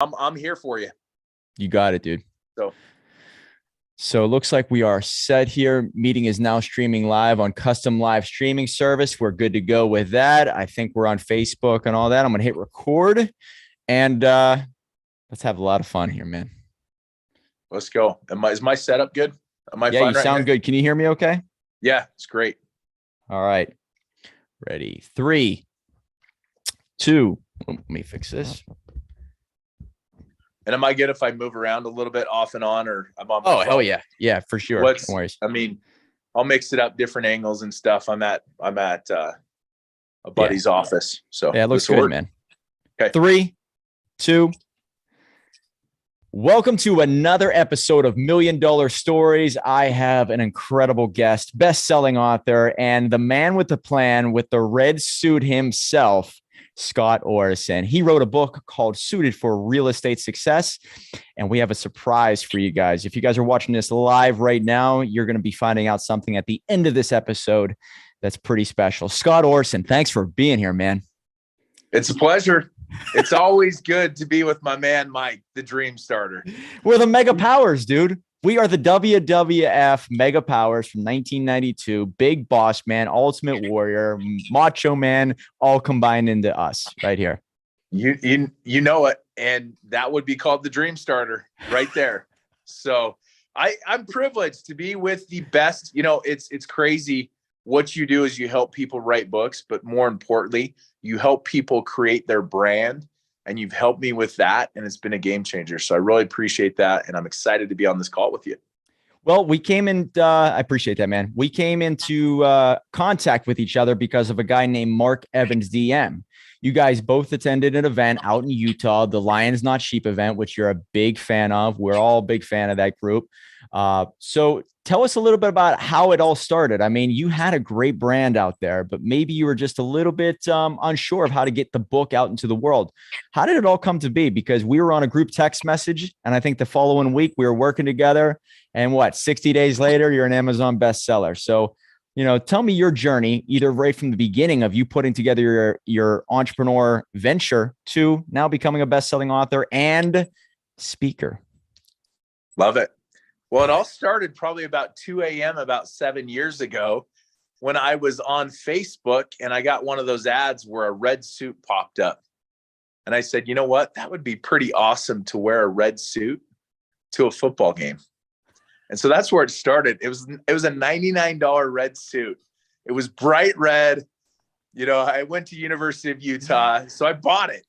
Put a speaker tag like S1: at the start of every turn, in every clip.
S1: I'm here for you.
S2: You got it, dude.
S1: So
S2: So it looks like we are set here. Meeting is now streaming live on custom live streaming service. We're good to go with that. I think we're on Facebook and all that. I'm going to hit record and let's have a lot of fun here, man.
S1: let's go. Is my setup good? Am I
S2: Yeah,
S1: fine
S2: you
S1: right
S2: sound
S1: here?
S2: good. Can you hear me okay?
S1: Yeah, it's great.
S2: All right. Ready. 3, 2. Let me fix this.
S1: And am I good if I move around a little bit off and on, or I'm on my
S2: Oh,
S1: phone?
S2: hell yeah. Yeah, for sure. No worries.
S1: I'll mix it up, different angles and stuff. I'm at a buddy's office. So
S2: yeah, it looks good, man.
S1: Okay.
S2: 3, 2. Welcome to another episode of $1 Million Stories. I have an incredible guest, best-selling author, and the man with the plan with the red suit himself, Scott Orison. He wrote a book called Suited for Real Estate Success, and we have a surprise for you guys. If you guys are watching this live right now, you're going to be finding out something at the end of this episode that's pretty special. Scott Orison, thanks for being here, man.
S1: It's a pleasure. It's always good to be with my man, Mike, the dream starter.
S2: We're the Mega Powers, dude. We are the WWF Mega Powers from 1992. Big boss man, ultimate warrior, macho man, all combined into us right here.
S1: You know it. And that would be called the dream starter right there. So I'm privileged to be with the best. You know, it's crazy. What you do is you help people write books, but more importantly, you help people create their brand, and you've helped me with that. And it's been a game changer. So I really appreciate that. And I'm excited to be on this call with you.
S2: Well, we came in, I appreciate that, man. We came into contact with each other because of a guy named Mark Evans DM. You guys both attended an event out in Utah, the Lions Not Sheep event, which you're a big fan of. We're all a big fan of that group. So tell us a little bit about how it all started. I mean, you had a great brand out there, but maybe you were just a little bit unsure of how to get the book out into the world. How did it all come to be? Because we were on a group text message, and I think the following week we were working together, and 60 days later, you're an Amazon bestseller. So, tell me your journey, either right from the beginning of you putting together your entrepreneur venture to now becoming a best-selling author and speaker.
S1: Love it. Well, it all started probably about 2 a.m. about 7 years ago when I was on Facebook and I got one of those ads where a red suit popped up. And I said, you know what? That would be pretty awesome to wear a red suit to a football game. And so that's where it started. It was a $99 red suit. It was bright red. I went to University of Utah, so I bought it.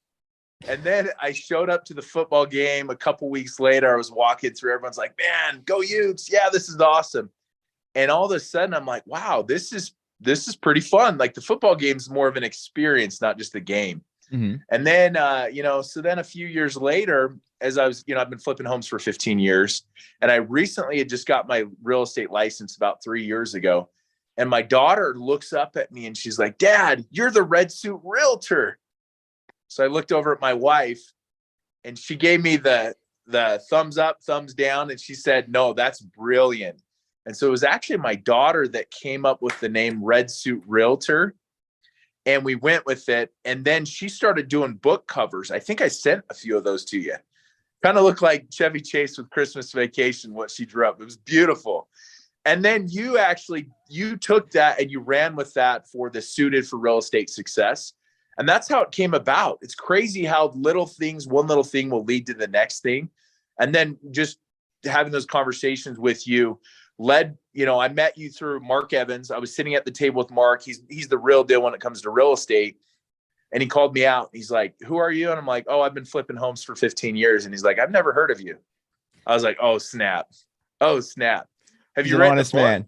S1: And then I showed up to the football game a couple weeks later. I was walking through. Everyone's like, man, go Utes. Yeah, this is awesome. And all of a sudden I'm like, wow, this is pretty fun. Like the football game is more of an experience, not just a game. Mm-hmm. And then, so then a few years later, as I was, I've been flipping homes for 15 years. And I recently had just got my real estate license about 3 years ago. And my daughter looks up at me and she's like, Dad, you're the red suit realtor. So I looked over at my wife and she gave me the thumbs up, thumbs down. And she said, no, that's brilliant. And so it was actually my daughter that came up with the name Red Suit Realtor. And we went with it. And then she started doing book covers. I think I sent a few of those to you. Kind of looked like Chevy Chase with Christmas Vacation, what she drew up. It was beautiful. And then you took that and you ran with that for the Suited for Real Estate Success. And that's how it came about. It's crazy how one little thing will lead to the next thing. And then just having those conversations with you I met you through Mark Evans. I was sitting at the table with Mark. He's the real deal when it comes to real estate. And he called me out. He's like, who are you? And I'm like, oh, I've been flipping homes for 15 years. And he's like, I've never heard of you. I was like, oh, snap. Have you read this, man?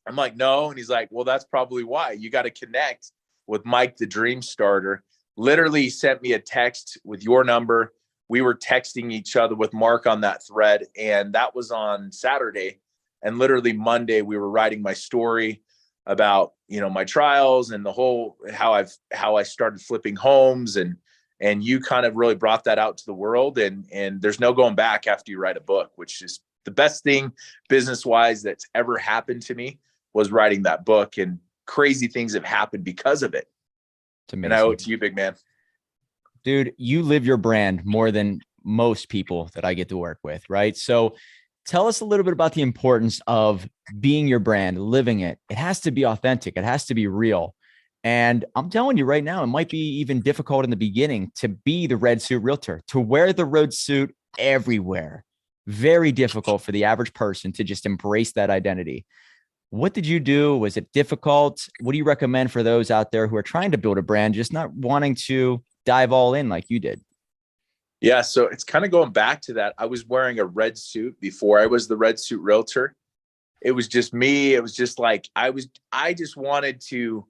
S1: I'm like, no. And he's like, well, that's probably why. You got to connect with Mike, the dream starter. Literally sent me a text with your number. We were texting each other with Mark on that thread. And that was on Saturday. And literally Monday, we were writing my story about, my trials and the whole, how I started flipping homes. And you kind of really brought that out to the world. And there's no going back after you write a book, which is the best thing business-wise that's ever happened to me, was writing that book. And crazy things have happened because of it.
S2: It's amazing.
S1: And I owe it to you, big man.
S2: Dude, you live your brand more than most people that I get to work with, right? So tell us a little bit about the importance of being your brand, living it. It has to be authentic, it has to be real. And I'm telling you right now, it might be even difficult in the beginning to be the red suit realtor, to wear the red suit everywhere. Very difficult for the average person to just embrace that identity. What did you do? Was it difficult? What do you recommend for those out there who are trying to build a brand, just not wanting to dive all in like you did?
S1: Yeah, so it's kind of going back to that. I was wearing a red suit before I was the red suit realtor. It was just me. It was just like I just wanted to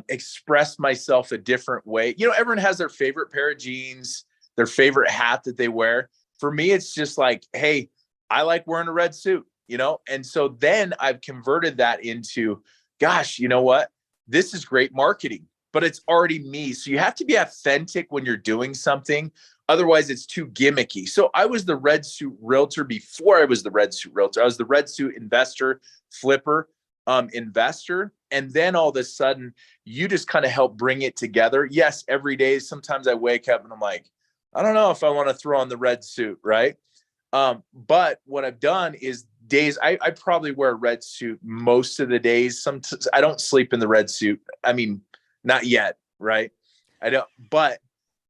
S1: express myself a different way. You know, everyone has their favorite pair of jeans, their favorite hat that they wear. For me, it's just like, hey, I like wearing a red suit, you know? And so then I've converted that into, gosh, you know what? This is great marketing, but it's already me. So you have to be authentic when you're doing something. Otherwise, it's too gimmicky. So I was the red suit realtor before I was the red suit realtor. I was the red suit investor, flipper, investor. And then all of a sudden, you just kind of help bring it together. Yes, every day, sometimes I wake up and I'm like, I don't know if I want to throw on the red suit, right? But what I've done is days, I probably wear a red suit most of the days. Sometimes I don't sleep in the red suit. I mean, not yet, right? I don't, but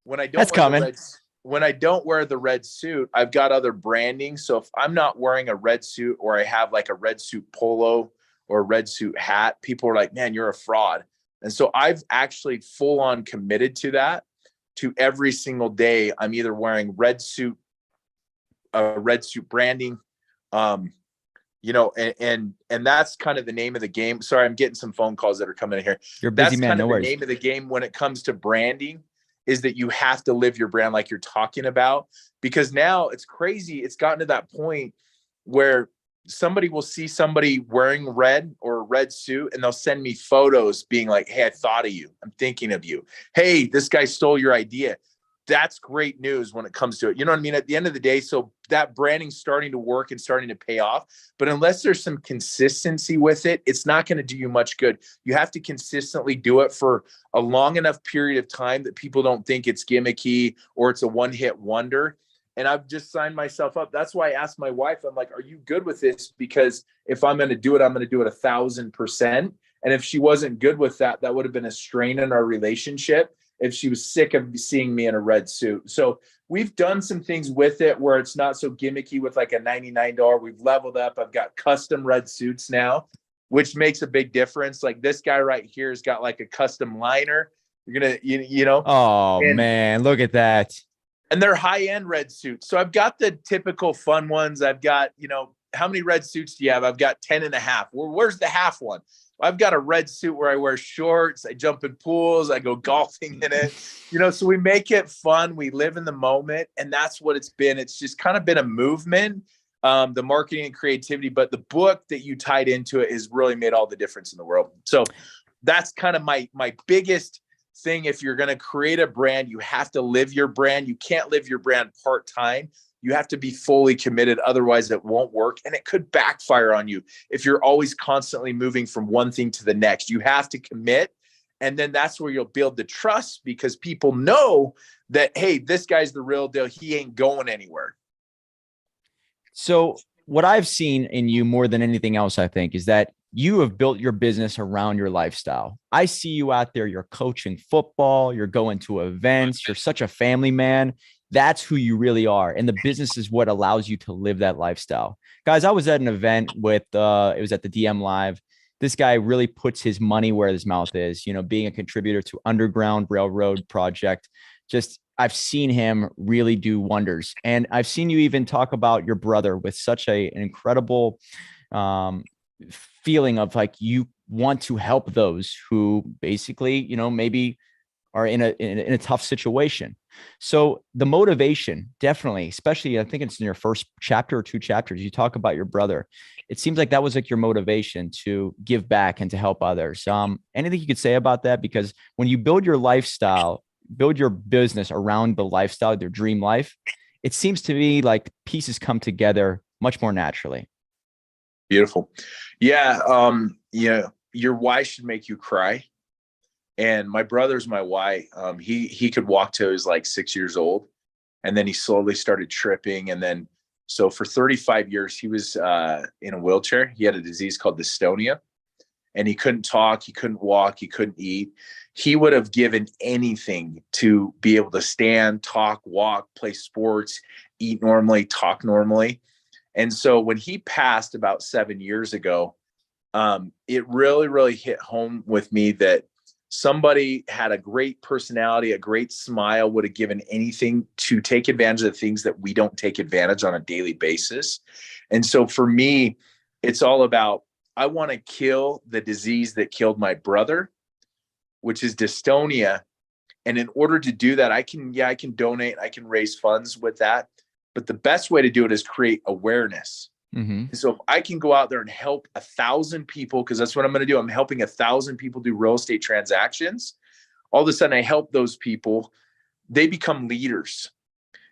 S1: when I don't
S2: That's
S1: wear the
S2: coming.
S1: red, when I don't wear the red suit, I've got other branding. So if I'm not wearing a red suit or I have like a red suit polo or a red suit hat, people are like, man, you're a fraud. And so I've actually full on committed to that. To every single day, I'm either wearing red suit branding, you know, and that's kind of the name of the game. Sorry, I'm getting some phone calls that are coming in here.
S2: You're a busy
S1: That's
S2: man.
S1: kind
S2: No
S1: of the
S2: worries.
S1: name of the game when it comes to branding, is that you have to live your brand like you're talking about. Because now it's crazy. It's gotten to that point where somebody will see somebody wearing red or a red suit and they'll send me photos being like, hey, I thought of you. I'm thinking of you. Hey, this guy stole your idea. That's great news when it comes to it. You know what I mean? At the end of the day, so that branding's starting to work and starting to pay off. But unless there's some consistency with it, it's not going to do you much good. You have to consistently do it for a long enough period of time that people don't think it's gimmicky or it's a one-hit wonder. And I've just signed myself up. That's why I asked my wife, I'm like, are you good with this? Because if I'm going to do it, I'm going to do it 1,000%. And if she wasn't good with that, that would have been a strain in our relationship if she was sick of seeing me in a red suit. So we've done some things with it where it's not so gimmicky with like a $99. We've leveled up. I've got custom red suits now, which makes a big difference. Like this guy right here has got like a custom liner. You're going to, you know,
S2: Oh
S1: and
S2: man, look at that.
S1: they're high-end red suits. So I've got the typical fun ones. I've got, you know, how many red suits do you have? I've got 10 and a half. Where's the half one? I've got a red suit where I wear shorts, I jump in pools, I go golfing in it, you know, so we make it fun. We live in the moment. And that's what it's been. It's just kind of been a movement, the marketing and creativity, but the book that you tied into it has really made all the difference in the world. So that's kind of my biggest thing. If you're going to create a brand, you have to live your brand. You can't live your brand part-time. You have to be fully committed. Otherwise it won't work. And it could backfire on you if you're always constantly moving from one thing to the next. You have to commit. And then that's where you'll build the trust, because people know that, hey, this guy's the real deal. He ain't going anywhere.
S2: So what I've seen in you more than anything else, I think, is that you have built your business around your lifestyle. I see you out there, you're coaching football, you're going to events, you're such a family man. That's who you really are. And the business is what allows you to live that lifestyle. Guys, I was at an event with, it was at the DM Live. This guy really puts his money where his mouth is, you know, being a contributor to Underground Railroad Project. Just, I've seen him really do wonders. And I've seen you even talk about your brother with such an incredible feeling of like you want to help those who basically, you know, maybe are in a tough situation. So the motivation, definitely, especially I think it's in your first chapter or two chapters, you talk about your brother. It seems like that was like your motivation to give back and to help others. Anything you could say about that? Because when you build your lifestyle, build your business around the lifestyle, their dream life, it seems to me like pieces come together much more naturally.
S1: Beautiful. Yeah. Yeah. Your wife should make you cry. And my brother's my why. He could walk till he was like 6 years old, and then he slowly started tripping. And then, so for 35 years, he was in a wheelchair. He had a disease called dystonia, and he couldn't talk, he couldn't walk, he couldn't eat. He would have given anything to be able to stand, talk, walk, play sports, eat normally, talk normally. And so when he passed about 7 years ago, it really, really hit home with me that somebody had a great personality, a great smile, would have given anything to take advantage of the things that we don't take advantage on a daily basis. And so for me, it's all about, I want to kill the disease that killed my brother, which is dystonia. And in order to do that, I can donate, I can raise funds with that. But the best way to do it is create awareness. Mm-hmm. So if I can go out there and help 1,000 people, because that's what I'm going to do. I'm helping 1,000 people do real estate transactions. All of a sudden I help those people. They become leaders.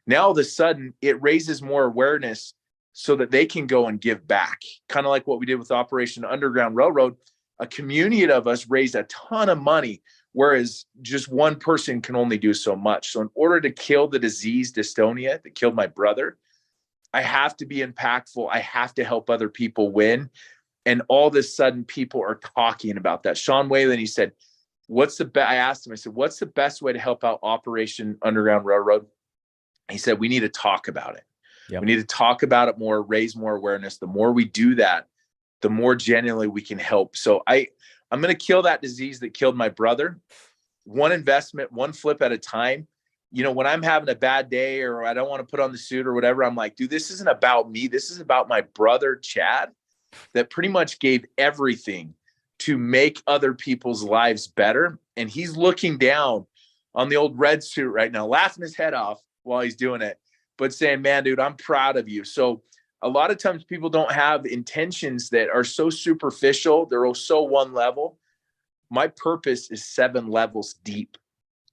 S1: Now, all of a sudden it raises more awareness so that they can go and give back. Kind of like what we did with Operation Underground Railroad. A community of us raised a ton of money, whereas just one person can only do so much. So in order to kill the disease dystonia that killed my brother, I have to be impactful. I have to help other people win. And all of a sudden people are talking about that. Sean Whalen, he said, I asked him, I said, what's the best way to help out Operation Underground Railroad? He said, we need to talk about it. Yep. We need to talk about it more, raise more awareness. The more we do that, the more genuinely we can help. So I'm going to kill that disease that killed my brother. One investment, one flip at a time. You know, when I'm having a bad day or I don't want to put on the suit or whatever, I'm like, dude, this isn't about me. This is about my brother, Chad, that pretty much gave everything to make other people's lives better. And he's looking down on the old red suit right now, laughing his head off while he's doing it, but saying, man, dude, I'm proud of you. So a lot of times people don't have intentions that are so superficial. They're so one level. My purpose is 7 levels deep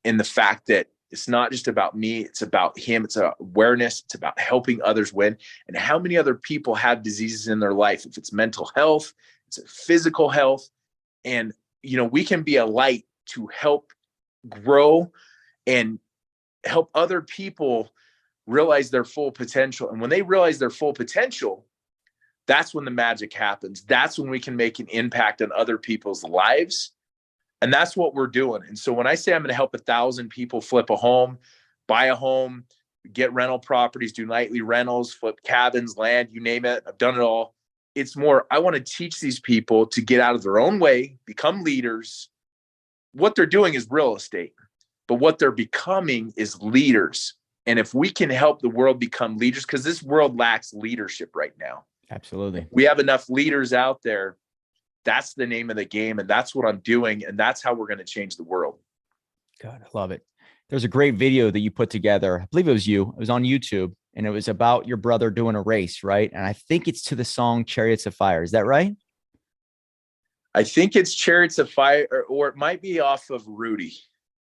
S1: in the fact that it's not just about me. It's about him. It's about awareness. It's about helping others win. And how many other people have diseases in their life? If it's mental health, it's physical health. And, you know, we can be a light to help grow and help other people realize their full potential. And when they realize their full potential, that's when the magic happens. That's when we can make an impact on other people's lives. And that's what we're doing. And so when I say I'm going to help 1,000 people flip a home, buy a home, get rental properties, do nightly rentals, flip cabins, land, you name it, I've done it all. It's more, I want to teach these people to get out of their own way, become leaders. What they're doing is real estate, but what they're becoming is leaders. And if we can help the world become leaders, because this world lacks leadership right now.
S2: Absolutely.
S1: We have enough leaders out there. That's the name of the game. And that's what I'm doing. And that's how we're going to change the world.
S2: God, I love it. There's a great video that you put together. I believe it was you. It was on YouTube and it was about your brother doing a race, right? And I think it's to the song Chariots of Fire. Is that right?
S1: I think it's Chariots of Fire, or it might be off of Rudy.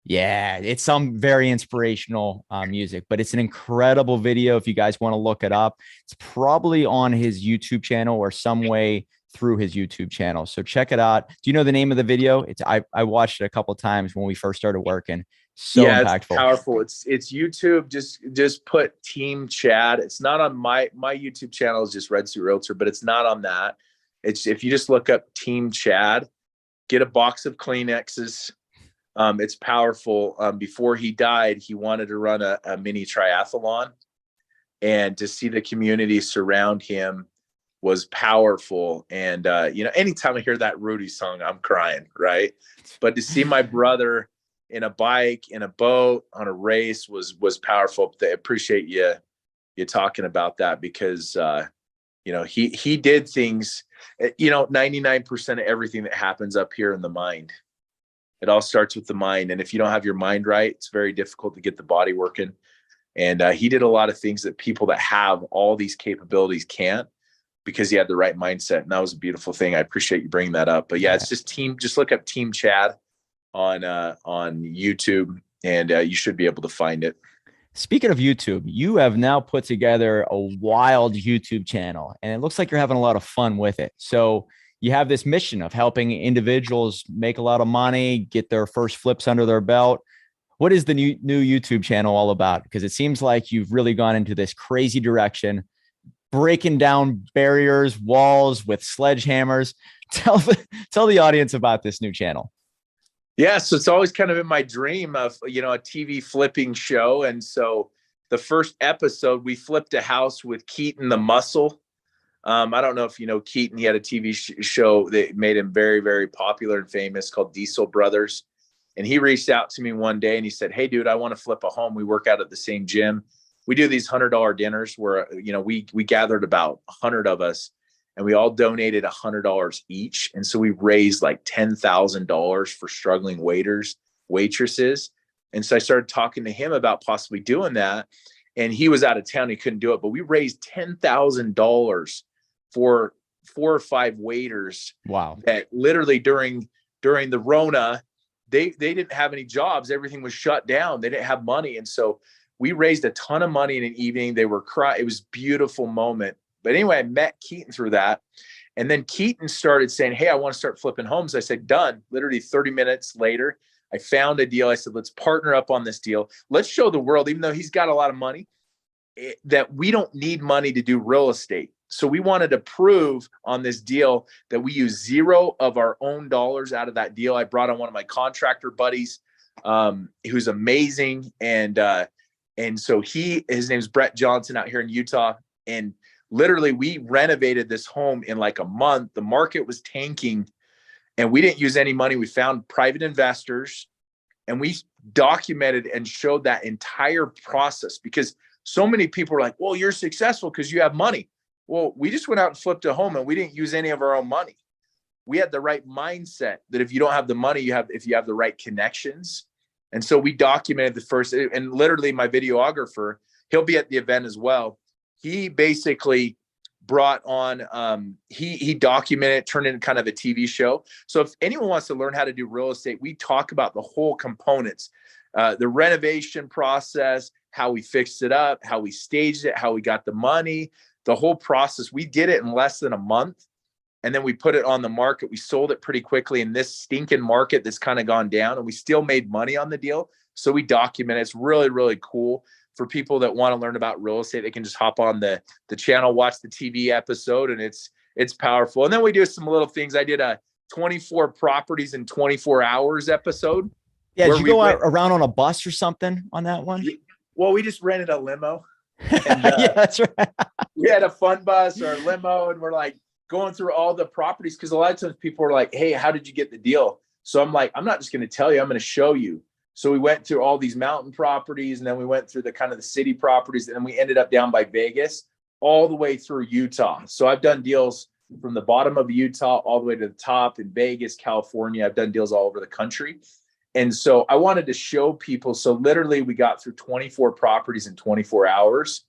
S2: Yeah, it's some very inspirational music, but it's an incredible video. If you guys want to look it up, it's probably on his YouTube channel or some way through his YouTube channel. So check it out. Do you know the name of the video? I watched it a couple of times when we first started working. So impactful.
S1: It's powerful. It's YouTube. Just put Team Chad. It's not on my YouTube channel is just Red Suit Realtor, but it's not on that. It's if you just look up Team Chad, get a box of Kleenexes. It's powerful. Before he died, he wanted to run a mini triathlon, and to see the community surround him was powerful. And, you know, anytime I hear that Rudy song, I'm crying, right? But to see my brother in a bike, in a boat, on a race was powerful. I appreciate you talking about that because, you know, he did things, you know, 99% of everything that happens up here in the mind. It all starts with the mind. And if you don't have your mind right, it's very difficult to get the body working. And he did a lot of things that people that have all these capabilities can't, because he had the right mindset. And that was a beautiful thing. I appreciate you bringing that up. But yeah, it's just look up Team Chad on YouTube and you should be able to find it.
S2: Speaking of YouTube, you have now put together a wild YouTube channel and it looks like you're having a lot of fun with it. So you have this mission of helping individuals make a lot of money, get their first flips under their belt. What is the new YouTube channel all about? Because it seems like you've really gone into this crazy direction, breaking down barriers, walls with sledgehammers. Tell the audience about this new channel.
S1: Yeah, so it's always kind of in my dream of, a TV flipping show. And so the first episode, we flipped a house with Keaton the Muscle. I don't know if you know Keaton. He had a TV show that made him very, very popular and famous called Diesel Brothers. And he reached out to me one day and he said, "Hey, dude, I want to flip a home. We work out at the same gym. We do these $100 dinners where, we gathered about 100 of us and we all donated $100 each. And so we raised like $10,000 for struggling waitresses. And so I started talking to him about possibly doing that. And he was out of town. He couldn't do it, but we raised $10,000 for 4 or 5 waiters.
S2: Wow.
S1: That literally during the Rona, they didn't have any jobs. Everything was shut down. They didn't have money. And so we raised a ton of money in an evening. They were crying. It was a beautiful moment. But anyway, I met Keaton through that. And then Keaton started saying, "Hey, I want to start flipping homes." I said, "Done." Literally 30 minutes later, I found a deal. I said, "Let's partner up on this deal. Let's show the world, even though he's got a lot of money, that we don't need money to do real estate." So we wanted to prove on this deal that we use 0 of our own dollars out of that deal. I brought on one of my contractor buddies, who's amazing. And so his name's Brett Johnson out here in Utah. And literally we renovated this home in like a month. The market was tanking and we didn't use any money. We found private investors and we documented and showed that entire process, because so many people are like, "Well, you're successful because you have money." Well, we just went out and flipped a home and we didn't use any of our own money. We had the right mindset that if you don't have the money, if you have the right connections. And so we documented the first, and literally my videographer, he'll be at the event as well. He basically brought on, he documented, turned into kind of a TV show. So if anyone wants to learn how to do real estate, we talk about the whole components, the renovation process, how we fixed it up, how we staged it, how we got the money, the whole process. We did it in less than a month. And then we put it on the market. We sold it pretty quickly in this stinking market that's kind of gone down, and we still made money on the deal. So we document it. It's really, really cool for people that want to learn about real estate. They can just hop on the channel, watch the TV episode, and it's powerful. And then we do some little things. I did a 24 properties in 24 hours episode.
S2: Yeah. Did you go around on a bus or something on that one?
S1: Well, we just rented a limo. And,
S2: yeah, that's right.
S1: We had a fun bus or a limo, and we're like going through all the properties, because a lot of times people are like, "Hey, how did you get the deal?" So I'm like, I'm not just going to tell you, I'm going to show you. So we went through all these mountain properties, and then we went through the kind of the city properties, and then we ended up down by Vegas, all the way through Utah. So I've done deals from the bottom of Utah all the way to the top in Vegas, California. I've done deals all over the country. And so I wanted to show people. So literally we got through 24 properties in 24 hours.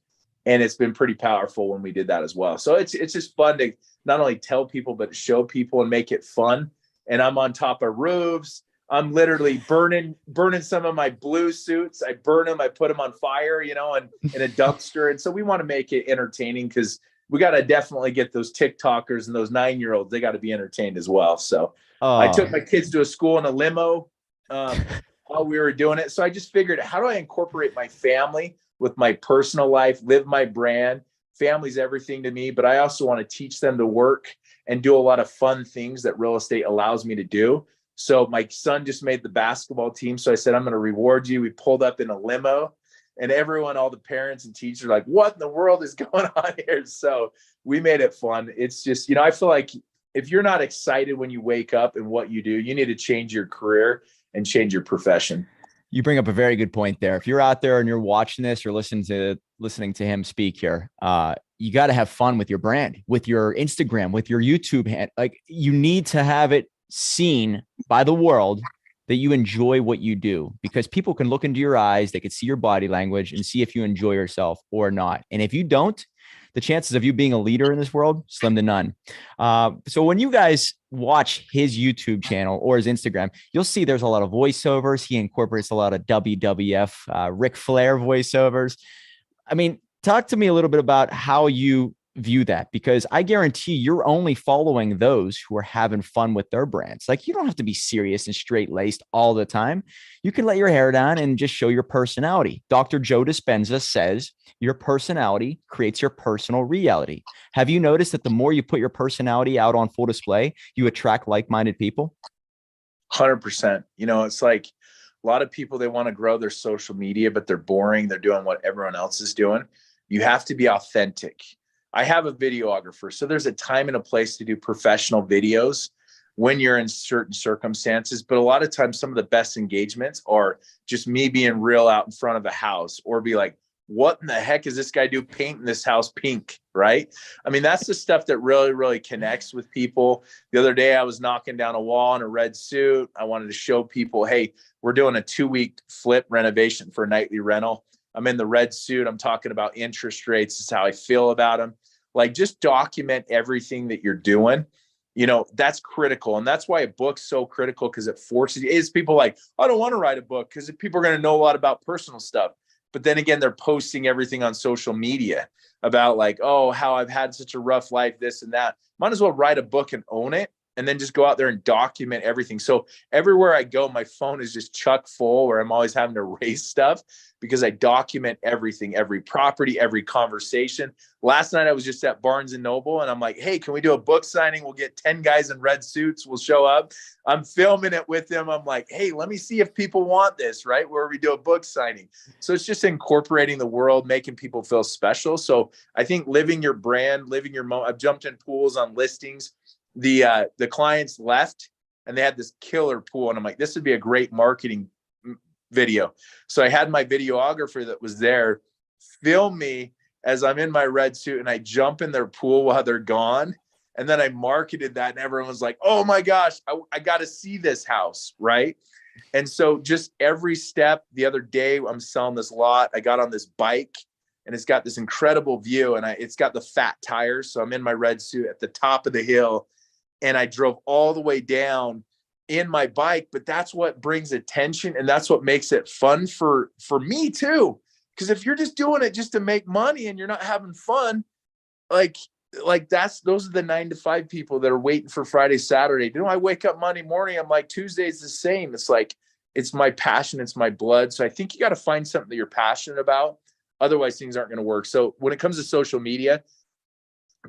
S1: And it's been pretty powerful when we did that as well. So it's just fun to not only tell people, but show people and make it fun. And I'm on top of roofs. I'm literally burning some of my blue suits. I burn them. I put them on fire, and in a dumpster. And so we want to make it entertaining, because we got to definitely get those TikTokers and those 9-year-olds. They got to be entertained as well. So I took my kids to a school in a limo while we were doing it. So I just figured, how do I incorporate my family with my personal life, live my brand? Family's everything to me, but I also want to teach them to work and do a lot of fun things that real estate allows me to do. So my son just made the basketball team. So I said, "I'm going to reward you." We pulled up in a limo, and everyone, all the parents and teachers are like, "What in the world is going on here?" So we made it fun. It's just, I feel like if you're not excited when you wake up and what you do, you need to change your career and change your profession.
S2: You bring up a very good point there. If you're out there and you're watching this or listening to him speak here, you got to have fun with your brand, with your Instagram, with your YouTube. Like, you need to have it seen by the world that you enjoy what you do, because people can look into your eyes, they can see your body language and see if you enjoy yourself or not. And if you don't, the chances of you being a leader in this world, slim to none. So when you guys watch his YouTube channel or his Instagram, you'll see there's a lot of voiceovers. He incorporates a lot of WWF, Ric Flair voiceovers. I mean, talk to me a little bit about how you view that, because I guarantee you're only following those who are having fun with their brands. Like, you don't have to be serious and straight laced all the time. You can let your hair down and just show your personality. Dr. Joe Dispenza says your personality creates your personal reality. Have you noticed that the more you put your personality out on full display, you attract like-minded people?
S1: 100%. You know, it's like a lot of people, they want to grow their social media, but they're boring. They're doing what everyone else is doing. You have to be authentic. I have a videographer. So there's a time and a place to do professional videos when you're in certain circumstances. But a lot of times, some of the best engagements are just me being real out in front of a house, or be like, what in the heck is this guy do painting this house pink? Right. I mean, that's the stuff that really, really connects with people. The other day, I was knocking down a wall in a red suit. I wanted to show people, hey, we're doing a 2-week flip renovation for a nightly rental. I'm in the red suit. I'm talking about interest rates. This is how I feel about them. Like, just document everything that you're doing. You know, that's critical. And that's why a book's so critical, because it forces you. It's people like, I don't want to write a book because people are going to know a lot about personal stuff. But then again, they're posting everything on social media about like, oh, how I've had such a rough life, this and that. Might as well write a book and own it, and then just go out there and document everything. So everywhere I go, my phone is just chuck full, where I'm always having to erase stuff, because I document everything, every property, every conversation. Last night I was just at Barnes and Noble, and I'm like, hey, can we do a book signing? We'll get 10 guys in red suits. We'll show up. I'm filming it with them. I'm like, hey, let me see if people want this, right? Where we do a book signing. So it's just incorporating the world, making people feel special. So I think living your brand, living your moment. I've jumped in pools on listings. The clients left and they had this killer pool. And I'm like, this would be a great marketing video. So I had my videographer that was there film me as I'm in my red suit, and I jump in their pool while they're gone. And then I marketed that, and everyone was like, oh my gosh, I got to see this house. Right. And so just every step. The other day, I'm selling this lot. I got on this bike, and it's got this incredible view, and it's got the fat tires. So I'm in my red suit at the top of the hill, and I drove all the way down in my bike. But that's what brings attention, and that's what makes it fun for me too. Because if you're just doing it just to make money and you're not having fun, like those are the 9 to 5 people that are waiting for Friday, Saturday. You know, I wake up Monday morning, I'm like, Tuesday's the same. It's like, it's my passion, it's my blood. So I think you got to find something that you're passionate about. Otherwise, things aren't going to work. So when it comes to social media,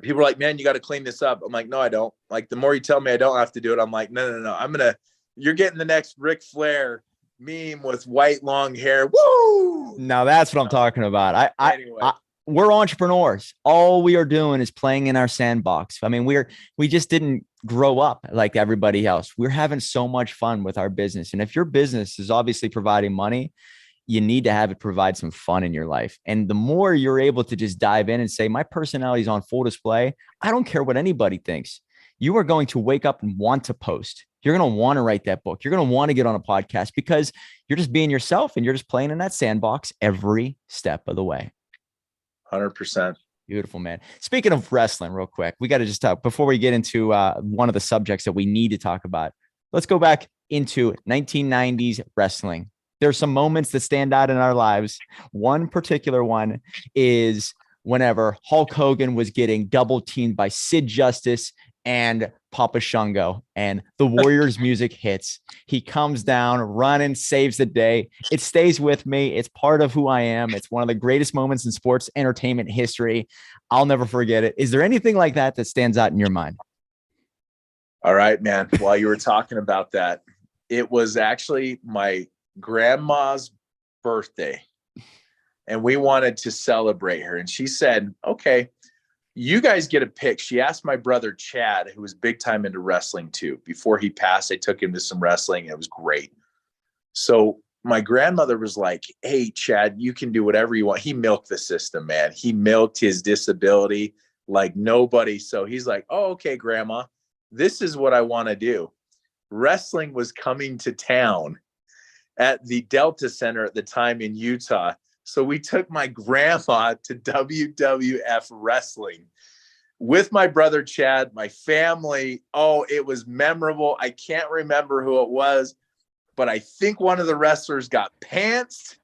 S1: people are like, man, you got to clean this up. I'm like, no, I don't. Like, the more you tell me I don't have to do it, I'm like, no. You're getting the next Ric Flair meme with white long hair. Woo!
S2: Now that's what I'm talking about.
S1: Anyway.
S2: We're entrepreneurs. All we are doing is playing in our sandbox. I mean, we just didn't grow up like everybody else. We're having so much fun with our business. And if your business is obviously providing money, you need to have it provide some fun in your life. And the more you're able to just dive in and say, my personality is on full display, I don't care what anybody thinks. You are going to wake up and want to post. You're going to want to write that book. You're going to want to get on a podcast, because you're just being yourself and you're just playing in that sandbox every step of the way.
S1: 100%.
S2: Beautiful, man. Speaking of wrestling, real quick, we got to just talk before we get into one of the subjects that we need to talk about. Let's go back into 1990s wrestling. There's some moments that stand out in our lives. One particular one is whenever Hulk Hogan was getting double teamed by Sid Justice and Papa Shango, and the Warriors music hits. He comes down, running, saves the day. It stays with me. It's part of who I am. It's one of the greatest moments in sports entertainment history. I'll never forget it. Is there anything like that that stands out in your mind?
S1: All right, man. While you were talking about that, it was actually my grandma's birthday, and we wanted to celebrate her. And she said, okay, you guys get a pick. She asked my brother Chad, who was big time into wrestling too. Before he passed, I took him to some wrestling. It was great. So my grandmother was like, hey, Chad, you can do whatever you want. He milked the system, man. He milked his disability like nobody. So he's like, oh, okay, grandma, this is what I want to do. Wrestling was coming to town at the Delta Center at the time in Utah. So we took my grandma to WWF wrestling with my brother Chad, my family. Oh, it was memorable. I can't remember who it was, but I think one of the wrestlers got pantsed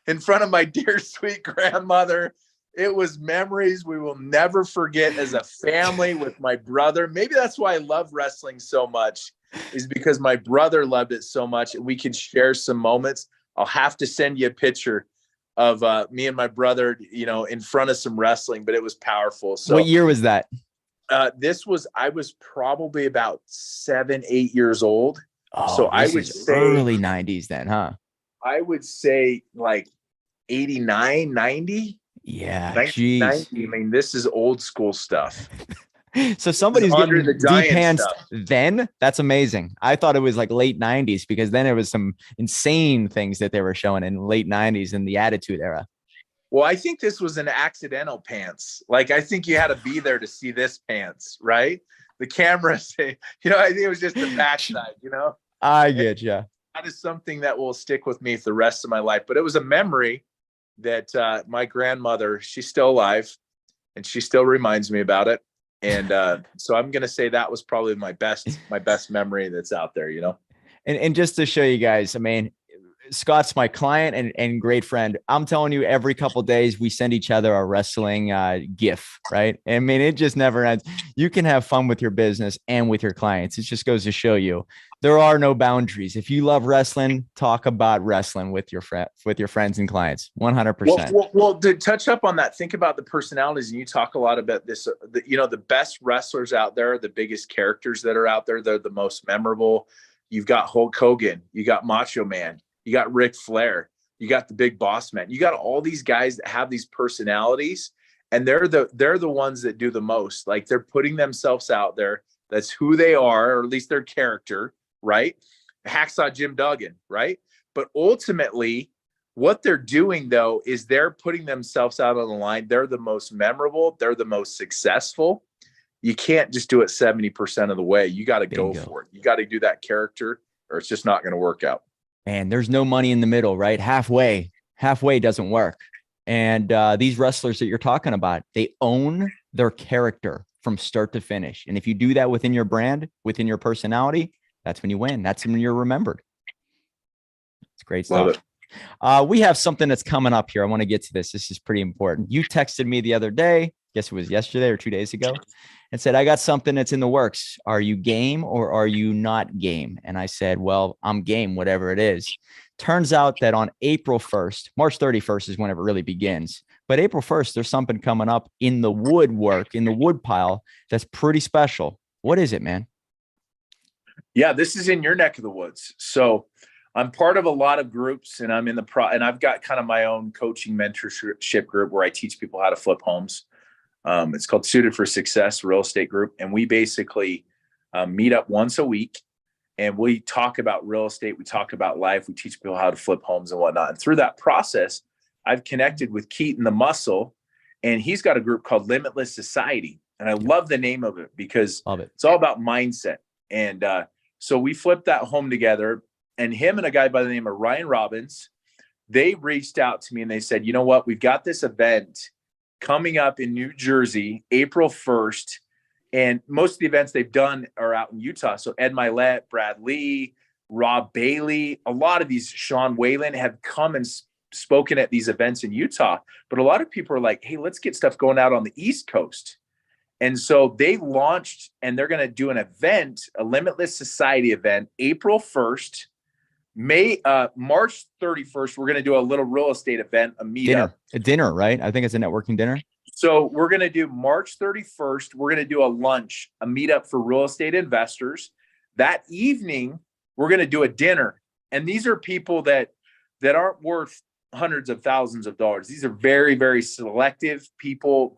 S1: in front of my dear sweet grandmother. It was memories we will never forget as a family with my brother. Maybe that's why I love wrestling so much, is because my brother loved it so much and we could share some moments. I'll have to send you a picture of me and my brother, in front of some wrestling, but it was powerful. So
S2: What year was that?
S1: I was probably about 7, 8 years old.
S2: Oh,
S1: So I would
S2: is
S1: say
S2: early 90s then, huh?
S1: I would say like 89, 90.
S2: Yeah,
S1: 1990.
S2: geez.
S1: I mean, this is old school stuff.
S2: So
S1: This is
S2: somebody's
S1: Andre the
S2: getting
S1: Giant
S2: depantsed
S1: stuff.
S2: then. That's amazing. I thought it was like late 90s because then it was some insane things that they were showing in late 90s in the Attitude Era.
S1: Well, I think this was an accidental pants. Like, I think you had to be there to see this pants, right? The camera say, I think it was just the backside,
S2: I get you.
S1: That is something that will stick with me for the rest of my life. But it was a memory that my grandmother, she's still alive and she still reminds me about it. And so I'm going to say that was probably my best memory that's out there,
S2: And just to show you guys, I mean, Scott's my client and great friend. I'm telling you, every couple of days we send each other a wrestling GIF, right? I mean, it just never ends. You can have fun with your business and with your clients. It just goes to show you there are no boundaries. If you love wrestling, talk about wrestling with your friends and clients. 100%.
S1: Well, to touch up on that, think about the personalities, and you talk a lot about this. The best wrestlers out there, the biggest characters that are out there, they're the most memorable. You've got Hulk Hogan, you got Macho Man, you got Ric Flair, you got the Big Boss Man. You got all these guys that have these personalities, and they're the ones that do the most. Like, they're putting themselves out there. That's who they are, or at least their character, right? Hacksaw Jim Duggan, right? But ultimately, what they're doing, though, is they're putting themselves out on the line. They're the most memorable. They're the most successful. You can't just do it 70% of the way. You got to go for it. You got to do that character, or it's just not going to work out.
S2: And there's no money in the middle, right? Halfway doesn't work. And these wrestlers that you're talking about, they own their character from start to finish. And if you do that within your brand, within your personality, that's when you win. That's when you're remembered. It's great stuff.
S1: Love it.
S2: We have something that's coming up here. I want to get to this. This is pretty important. You texted me the other day, guess it was yesterday or 2 days ago, and said, I got something that's in the works. Are you game or are you not game? And I said, well, I'm game, whatever it is. Turns out that on April 1st, March 31st is whenever it really begins. But April 1st, there's something coming up in the woodwork, in the wood pile that's pretty special. What is it, man?
S1: Yeah, this is in your neck of the woods. So I'm part of a lot of groups, and I'm in and I've got kind of my own coaching mentorship group where I teach people how to flip homes. It's called Suited for Success Real Estate Group. And we basically meet up once a week and we talk about real estate. We talk about life. We teach people how to flip homes and whatnot. And through that process, I've connected with Keaton the Muscle, and he's got a group called Limitless Society. And I love the name of it because it's all about mindset. And so we flipped that home together, and him and a guy by the name of Ryan Robbins, they reached out to me and they said, you know what, we've got this event coming up in New Jersey, April 1st. And most of the events they've done are out in Utah. So Ed Milet, Brad Lee, Rob Bailey, a lot of these, Sean Whalen, have come and spoken at these events in Utah. But a lot of people are like, hey, let's get stuff going out on the East Coast. And so they launched, and they're going to do an event, a Limitless Society event, April 1st. March 31st, we're going to do a little real estate event, a meetup.
S2: A dinner, right? I think it's a networking dinner.
S1: So we're going to do March 31st. We're going to do a lunch, a meetup for real estate investors. That evening, we're going to do a dinner. And these are people that aren't worth hundreds of thousands of dollars. These are very, very selective people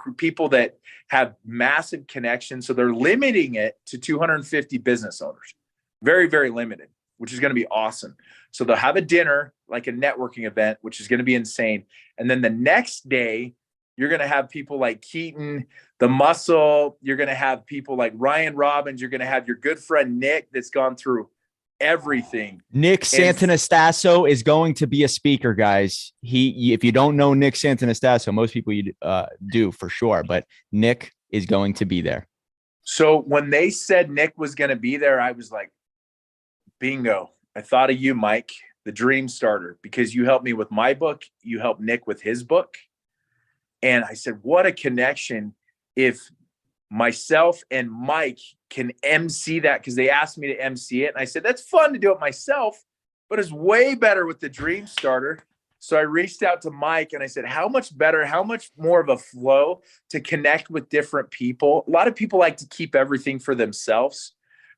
S1: that have massive connections. So they're limiting it to 250 business owners. Very, very limited, which is going to be awesome. So they'll have a dinner, like a networking event, which is going to be insane. And then the next day, you're going to have people like Keaton, the Muscle. You're going to have people like Ryan Robbins. You're going to have your good friend Nick that's gone through everything.
S2: Nick Santanastasso is going to be a speaker, guys. If you don't know Nick Santanastasso, most people you do for sure, but Nick is going to be there.
S1: So when they said Nick was going to be there, I was like, bingo. I thought of you, Mike, the dream starter, because you helped me with my book. You helped Nick with his book. And I said, what a connection if myself and Mike can MC that, because they asked me to MC it. And I said, that's fun to do it myself, but it's way better with the Dream Starter. So I reached out to Mike and I said, how much better, how much more of a flow to connect with different people? A lot of people like to keep everything for themselves.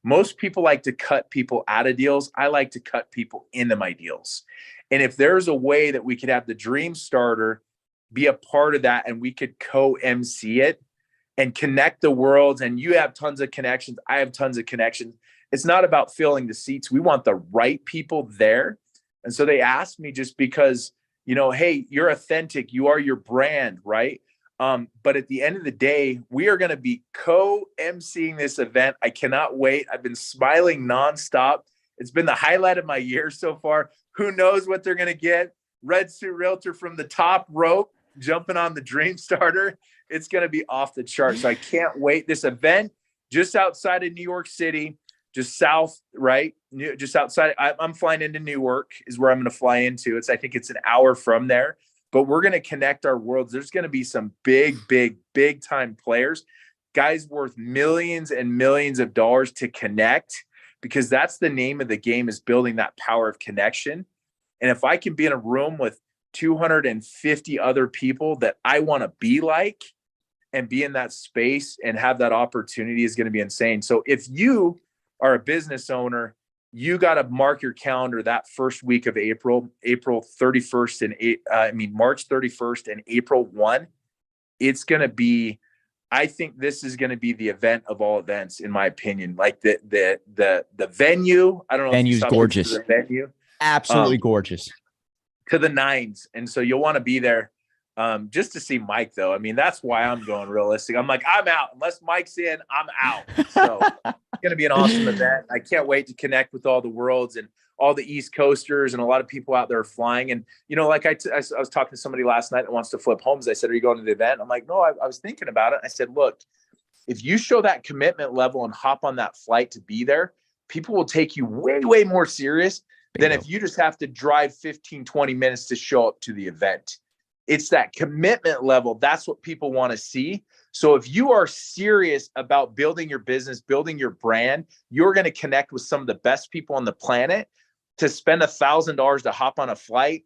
S1: Most people like to cut people out of deals. I like to cut people into my deals. And if there's a way that we could have the Dream Starter be a part of that and we could co-MC it and connect the worlds, and you have tons of connections, I have tons of connections. It's not about filling the seats. We want the right people there. And so they asked me, just because, hey, you're authentic, you are your brand, right? But at the end of the day, we are going to be co-emceeing this event. I cannot wait. I've been smiling nonstop. It's been the highlight of my year so far. Who knows what they're going to get? Red Suit Realtor from the top rope, jumping on the Dream Starter. It's going to be off the charts. So I can't wait. This event just outside of New York City, just south, right? Just outside. I'm flying into Newark is where I'm going to fly into. I think it's an hour from there, but we're going to connect our worlds. There's going to be some big time players, guys worth millions and millions of dollars to connect, because that's the name of the game, is building that power of connection. And if I can be in a room with 250 other people that I want to be like and be in that space and have that opportunity, is going to be insane. So if you are a business owner, you got to mark your calendar that first week of April 31st and March 31st and April 1. It's going to be, I think this is going to be the event of all events, in my opinion. Like the venue, I don't know.
S2: Venue's gorgeous.
S1: The venue,
S2: absolutely gorgeous
S1: to the nines. And so you'll want to be there just to see Mike, though. I mean, that's why I'm going realistic. I'm like, I'm out. Unless Mike's in, I'm out. So it's going to be an awesome event. I can't wait to connect with all the worlds and all the East Coasters and a lot of people out there flying. And, like I was talking to somebody last night that wants to flip homes. I said, are you going to the event? I'm like, no, I was thinking about it. I said, look, if you show that commitment level and hop on that flight to be there, people will take you way more serious than if you just have to drive 15, 20 minutes to show up to the event. It's that commitment level. That's what people want to see. So if you are serious about building your business, building your brand, you're going to connect with some of the best people on the planet. To spend $1,000 to hop on a flight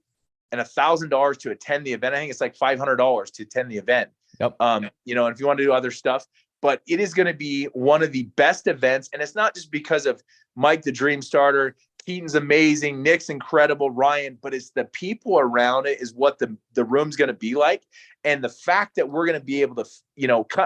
S1: and $1,000 to attend the event, I think it's like $500 to attend the event.
S2: Yep.
S1: And if you want to do other stuff, but it is going to be one of the best events. And it's not just because of Mike, the Dream Starter, Keaton's amazing, Nick's incredible, Ryan, but it's the people around it is what the room's going to be like. And the fact that we're going to be able to,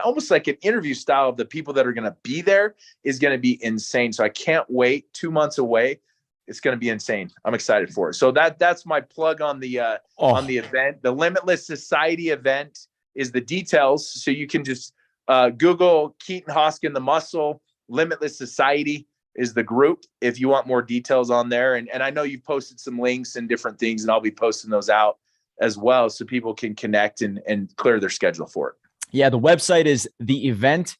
S1: almost like an interview style of the people that are going to be there is going to be insane. So I can't wait. 2 months away. It's going to be insane. I'm excited for it. So that's my plug on the event. The Limitless Society event is the details. So you can just Google Keaton Hoskin, the Muscle. Limitless Society is the group if you want more details on there. And I know you've posted some links and different things, and I'll be posting those out as well so people can connect and clear their schedule for it.
S2: Yeah, the website is theeventnj.com,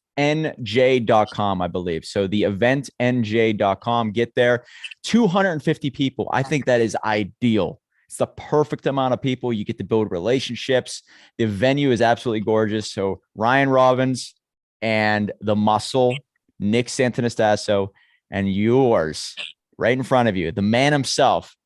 S2: I believe. So theeventnj.com, get there. 250 people. I think that is ideal. It's the perfect amount of people. You get to build relationships. The venue is absolutely gorgeous. So Ryan Robbins and the Muscle, Nick Santanastasso, and yours right in front of you, the man himself,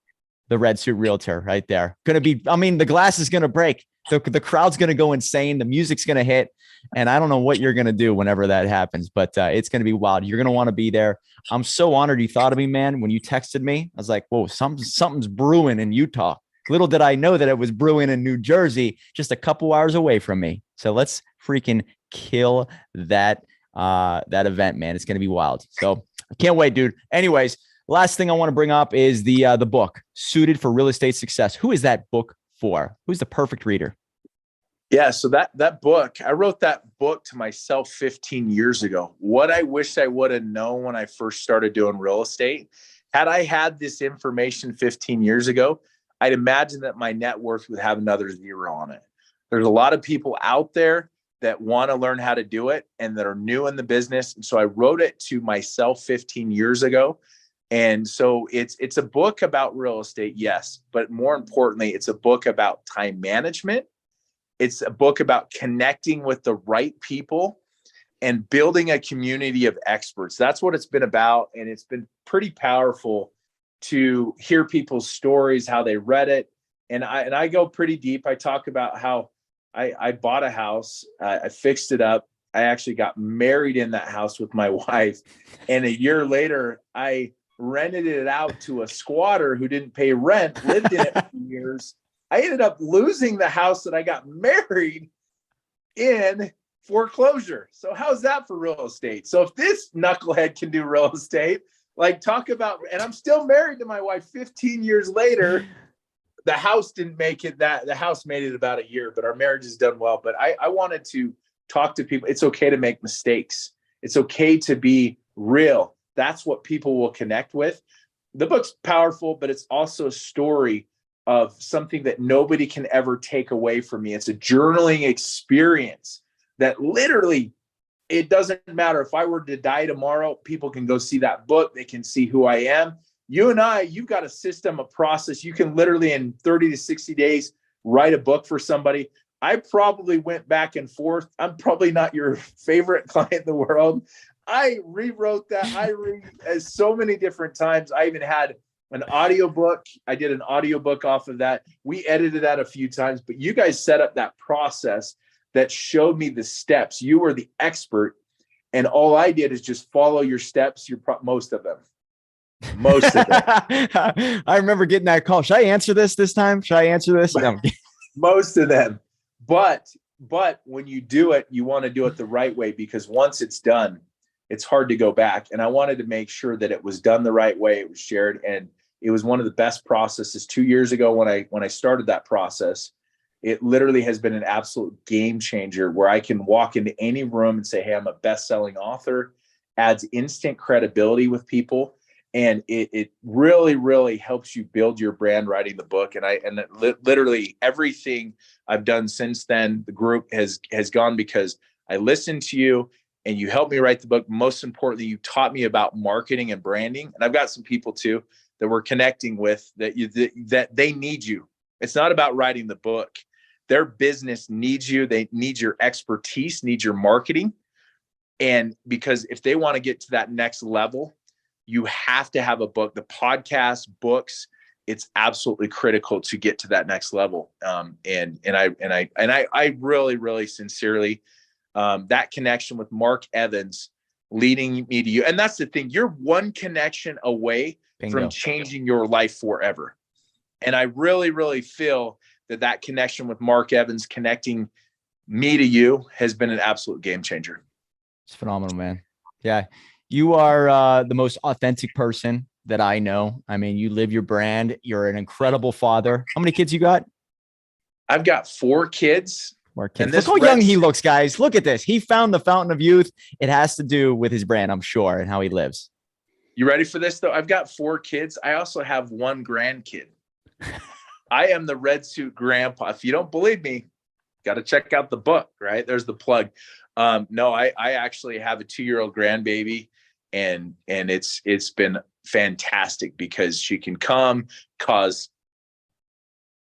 S2: the Red Suit Realtor right there. Going to be, the glass is going to break. The crowd's going to go insane. The music's going to hit. And I don't know what you're going to do whenever that happens, but it's going to be wild. You're going to want to be there. I'm so honored you thought of me, man. When you texted me, I was like, whoa, something's brewing in Utah. Little did I know that it was brewing in New Jersey, just a couple hours away from me. So let's freaking kill that event, man. It's going to be wild. So I can't wait, dude. Anyways, last thing I want to bring up is the book, Suited for Real Estate Success. Who is that book for? Who's the perfect reader?
S1: Yeah. So that book, I wrote that book to myself 15 years ago. What I wish I would have known when I first started doing real estate. Had I had this information 15 years ago, I'd imagine that my net worth would have another zero on it. There's a lot of people out there that want to learn how to do it and that are new in the business. And so I wrote it to myself 15 years ago. And so it's a book about real estate, yes, but more importantly, it's a book about time management. It's a book about connecting with the right people and building a community of experts. That's what it's been about. And it's been pretty powerful to hear people's stories, how they read it. And I go pretty deep. I talk about how I bought a house. I fixed it up. I actually got married in that house with my wife. And a year later, I rented it out to a squatter who didn't pay rent, lived in it for years. I ended up losing the house that I got married in foreclosure. So how's that for real estate? So if this knucklehead can do real estate, like talk about, and I'm still married to my wife 15 years later. The house didn't make it the house made it about a year, but our marriage has done well. But I wanted to talk to people. It's okay to make mistakes. It's okay to be real. That's what people will connect with. The book's powerful, but it's also a story of something that nobody can ever take away from me. It's a journaling experience that literally, it doesn't matter if I were to die tomorrow, people can go see that book. They can see who I am. You and you've got a system, a process. You can literally in 30 to 60 days, write a book for somebody. I probably went back and forth. I'm probably not your favorite client in the world. I rewrote that. I read as so many different times. I even had an audiobook. I did an audiobook off of that. We edited that a few times, but you guys set up that process that showed me the steps. You were the expert, and all I did is just follow your steps. Most of them. Most of them.
S2: I remember getting that call. Should I answer this time? Should I answer this? No.
S1: Most of them. But when you do it, you want to do it the right way, because once it's done, it's hard to go back. And I wanted to make sure that it was done the right way. It was shared. And it was one of the best processes 2 years ago when I started that process. It literally has been an absolute game changer where I can walk into any room and say, hey, I'm a best-selling author. Adds instant credibility with people. And it really, really helps you build your brand writing the book. And literally everything I've done since then, the group has gone because I listened to you and you helped me write the book. Most importantly, you taught me about marketing and branding. And I've got some people too that we're connecting with that they need you. It's not about writing the book. Their business needs you. They need your expertise, need your marketing. And because if they want to get to that next level, you have to have a book. The podcast, books, it's absolutely critical to get to that next level. And I really, really sincerely, that connection with Mark Evans leading me to you. And that's the thing. You're one connection away from changing your life forever. And I really, really feel that connection with Mark Evans connecting me to you has been an absolute game changer.
S2: It's phenomenal, man. Yeah. You are the most authentic person that I know. I mean, you live your brand. You're an incredible father. How many kids you got?
S1: I've got 4 kids.
S2: 4 kids. Look how young he looks, guys. Look at this. He found the fountain of youth. It has to do with his brand, I'm sure, and how he lives.
S1: You ready for this, though? I've got 4 kids. I also have 1 grandkid. I am the red suit grandpa. If you don't believe me, got to check out the book, right? There's the plug. No, I actually have a 2-year-old grandbaby, and it's been fantastic because she can come cause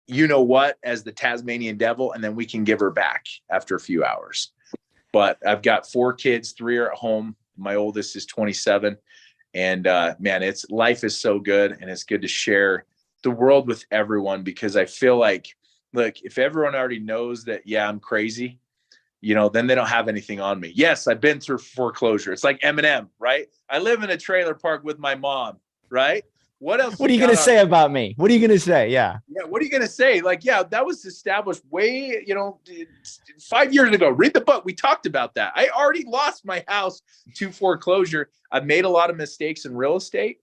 S1: you know what as the Tasmanian devil, and then we can give her back after a few hours. But I've got 4 kids, 3 are at home. My oldest is 27, and man, life is so good, and it's good to share the world with everyone, because I feel like, look, if everyone already knows that, yeah, I'm crazy, then they don't have anything on me. Yes, I've been through foreclosure. It's like Eminem, right? I live in a trailer park with my mom, right? What else?
S2: What are you going to say about me? What are you going to say? Yeah.
S1: Yeah. What are you going to say? Like, yeah, that was established way, 5 years ago. Read the book. We talked about that. I already lost my house to foreclosure. I've made a lot of mistakes in real estate.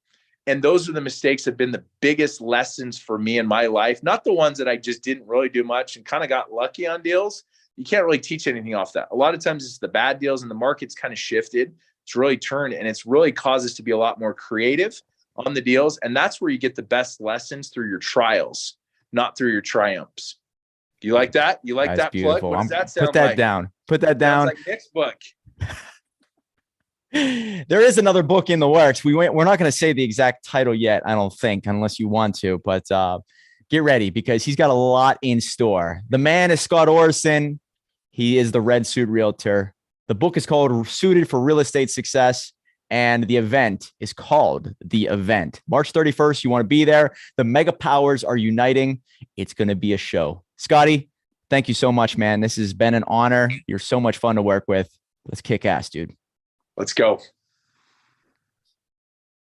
S1: And those are the mistakes that have been the biggest lessons for me in my life. Not the ones that I just didn't really do much and kind of got lucky on deals. You can't really teach anything off that. A lot of times it's the bad deals, and the market's kind of shifted. It's really turned, and it's really caused us to be a lot more creative on the deals. And that's where you get the best lessons, through your trials, not through your triumphs. Do you like that? You like that
S2: beautiful
S1: plug? What does that sound like?
S2: Put that down. Put that down.
S1: Sounds like Nick's book.
S2: There is another book in the works. We're not going to say the exact title yet, I don't think, unless you want to, but get ready because he's got a lot in store. The man is Scott Orson. He is the Red Suit Realtor. The book is called Suited for Real Estate Success. And the event is called The Event. March 31st, you want to be there. The mega powers are uniting. It's going to be a show. Scotty, thank you so much, man. This has been an honor. You're so much fun to work with. Let's kick ass, dude.
S1: Let's go.